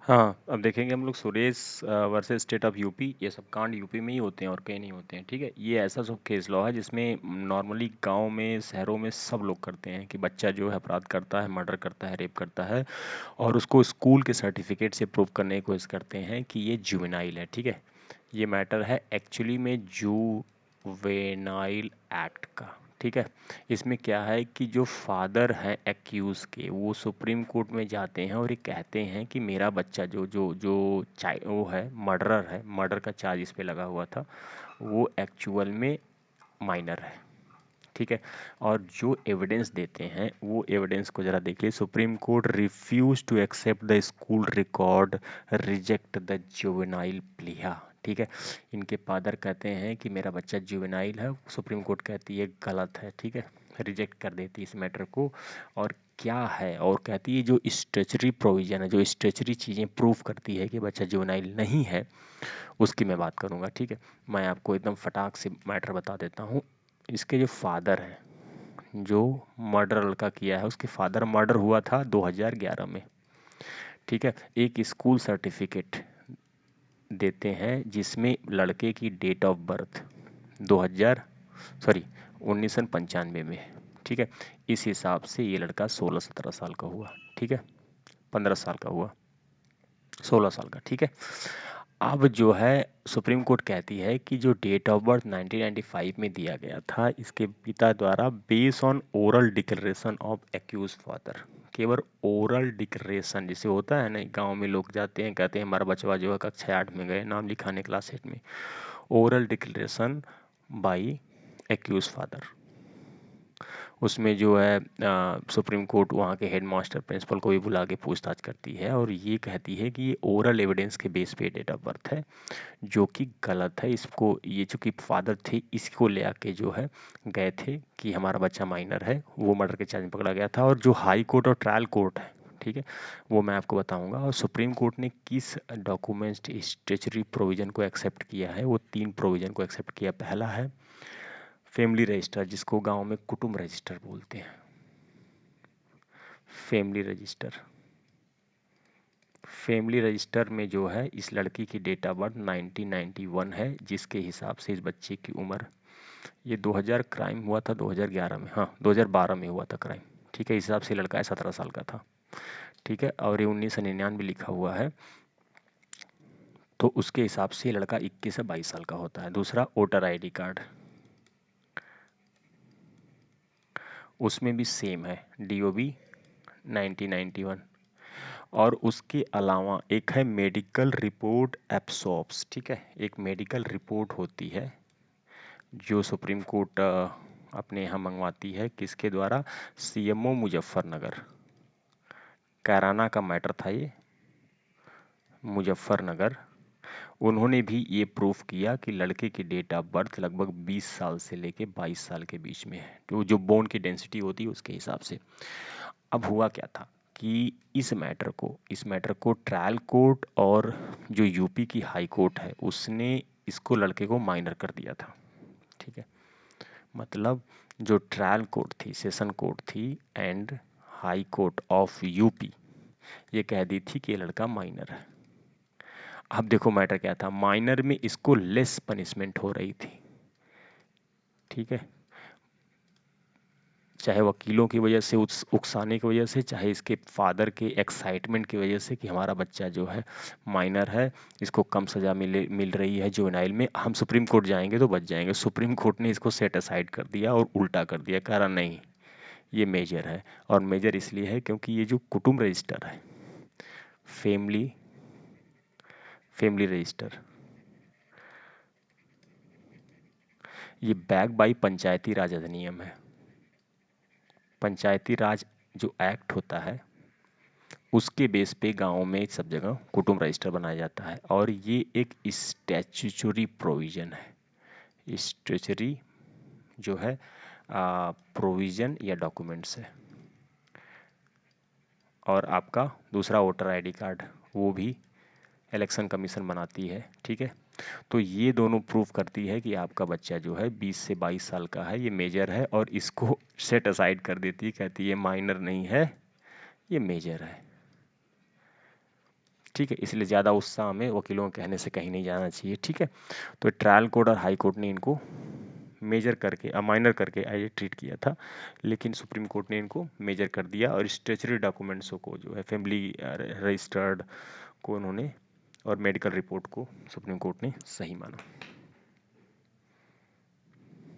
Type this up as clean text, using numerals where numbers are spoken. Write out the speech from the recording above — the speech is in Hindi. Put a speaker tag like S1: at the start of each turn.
S1: हाँ, अब देखेंगे हम लोग Suresh versus state of UP. ये सब कांड यूपी में ही होते हैं और कहीं नहीं होते हैं। ठीक है, ये ऐसा सब केस लॉ है जिसमें नॉर्मली गांव में शहरों में सब लोग करते हैं कि बच्चा जो है अपराध करता है, मर्डर करता है, रेप करता है और उसको स्कूल के सर्टिफिकेट से प्रूव करने की कोशिश करते हैं कि ये जुवेनाइल है। ठीक है, ये मैटर है एक्चुअली में जुवेनाइल एक्ट का। ठीक है, इसमें क्या है कि जो फादर हैं एक्यूज के, वो सुप्रीम कोर्ट में जाते हैं और ये कहते हैं कि मेरा बच्चा जो जो जो वो है मर्डरर है, मर्डर का चार्ज इस पे लगा हुआ था, वो एक्चुअल में माइनर है। ठीक है, और जो एविडेंस देते हैं वो एविडेंस को जरा देखिए। Supreme Court refuse to accept the school record, reject the juvenile plea. ठीक है, इनके फादर कहते हैं कि मेरा बच्चा जुवेनाइल है, सुप्रीम कोर्ट कहती है गलत है। ठीक है, रिजेक्ट कर देती है इस मैटर को। और क्या है, और कहती है जो स्टेचुरी प्रोविजन है, जो स्टेचुरी चीज़ें प्रूव करती है कि बच्चा जुवेनाइल नहीं है, उसकी मैं बात करूंगा। ठीक है, मैं आपको एकदम फटाक से मैटर बता देता हूँ। इसके जो फादर हैं, जो मर्डर लड़का किया है, उसके फादर मर्डर हुआ था 2011 में। ठीक है, एक स्कूल सर्टिफिकेट देते हैं जिसमें लड़के की डेट ऑफ बर्थ 2000 सॉरी 1995 में है। ठीक है, इस हिसाब से ये लड़का 16-17 साल का हुआ। ठीक है, 15 साल का हुआ, 16 साल का। ठीक है, अब जो है सुप्रीम कोर्ट कहती है कि जो डेट ऑफ बर्थ 1995 में दिया गया था इसके पिता द्वारा base on oral declaration of accuse father, केवल ओरल डिक्लेरेशन जैसे होता है ना, गांव में लोग जाते हैं कहते हैं हमारा बचवा जो है कक्षा 8 में गए नाम लिखाने क्लास 8 में, oral declaration by accuse father. उसमें जो है सुप्रीम कोर्ट वहाँ के हेड मास्टर प्रिंसिपल को भी बुला के पूछताछ करती है और ये कहती है कि ये ओरल एविडेंस के बेस पे डेट ऑफ बर्थ है, जो कि गलत है। इसको ये चूंकि फादर थे इसको ले आके जो है गए थे कि हमारा बच्चा माइनर है, वो मर्डर के चार्ज में पकड़ा गया था। और जो हाई कोर्ट और ट्रायल कोर्ट है, ठीक है, वो मैं आपको बताऊंगा। और सुप्रीम कोर्ट ने किस डॉक्यूमेंट स्टेचुरी प्रोविजन को एक्सेप्ट किया है, वो 3 प्रोविजन को एक्सेप्ट किया। पहला है फैमिली रजिस्टर, जिसको गांव में कुटुंब रजिस्टर बोलते हैं। फैमिली रजिस्टर, फैमिली रजिस्टर में जो है इस लड़की की डेट ऑफ बर्थ 1991 है, जिसके हिसाब से इस बच्चे की उम्र, ये 2000 क्राइम हुआ था 2011 में, हाँ 2012 में हुआ था क्राइम। ठीक है, इस हिसाब से लड़का है 17 साल का था। ठीक है, और ये 1999 लिखा हुआ है, तो उसके हिसाब से लड़का 21 से 22 साल का होता है। दूसरा वोटर आईडी कार्ड, उसमें भी सेम है, DOB 1991। और उसके अलावा एक है मेडिकल रिपोर्ट एप्सॉप्स। ठीक है, एक मेडिकल रिपोर्ट होती है जो सुप्रीम कोर्ट अपने यहाँ मंगवाती है, किसके द्वारा, CMO मुजफ्फरनगर, कैराना का मैटर था ये, मुजफ्फरनगर। उन्होंने भी ये प्रूफ किया कि लड़के की डेट ऑफ बर्थ लगभग 20 साल से लेके 22 साल के बीच में है, तो जो बोन की डेंसिटी होती है उसके हिसाब से। अब हुआ क्या था कि इस मैटर को ट्रायल कोर्ट और जो यूपी की हाई कोर्ट है उसने इसको लड़के को माइनर कर दिया था। ठीक है, मतलब जो ट्रायल कोर्ट थी, सेशन कोर्ट थी and high court of UP, ये कह दी थी कि ये लड़का माइनर है। अब देखो मैटर क्या था, माइनर में इसको लेस पनिशमेंट हो रही थी। ठीक है, चाहे वकीलों की वजह से उकसाने की वजह से, चाहे इसके फादर के एक्साइटमेंट की वजह से कि हमारा बच्चा जो है माइनर है, इसको कम सजा मिल रही है जुवेनाइल में, हम सुप्रीम कोर्ट जाएंगे तो बच जाएंगे। सुप्रीम कोर्ट ने इसको सेट असाइड कर दिया और उल्टा कर दिया, कह रहा नहीं ये मेजर है। और मेजर इसलिए है क्योंकि ये जो कुटुंब रजिस्टर है, फैमिली फैमिली रजिस्टर, ये बैक बाई पंचायती राज अधिनियम है। पंचायती राज जो एक्ट होता है उसके बेस पे गाँव में सब जगह कुटुंब रजिस्टर बनाया जाता है, और ये एक स्टैच्यूटरी प्रोविजन है। स्टैच्यूटरी जो है प्रोविजन या डॉक्यूमेंट्स है। और आपका दूसरा वोटर आईडी कार्ड, वो भी इलेक्शन कमीशन बनाती है। ठीक है, तो ये दोनों प्रूफ करती है कि आपका बच्चा जो है 20 से 22 साल का है, ये मेजर है, और इसको सेट असाइड कर देती है, कहती है माइनर नहीं है, ये मेजर है। ठीक है, इसलिए ज़्यादा उत्साह में वकीलों के कहने से कहीं नहीं जाना चाहिए। ठीक है, तो ट्रायल कोर्ट और हाई कोर्ट ने इनको मेजर करके माइनर करके एज ट्रीट किया था, लेकिन सुप्रीम कोर्ट ने इनको मेजर कर दिया और स्टेचुटरी डॉक्यूमेंट्सों को जो है फैमिली रजिस्टर्ड को उन्होंने और मेडिकल रिपोर्ट को सुप्रीम कोर्ट ने सही माना।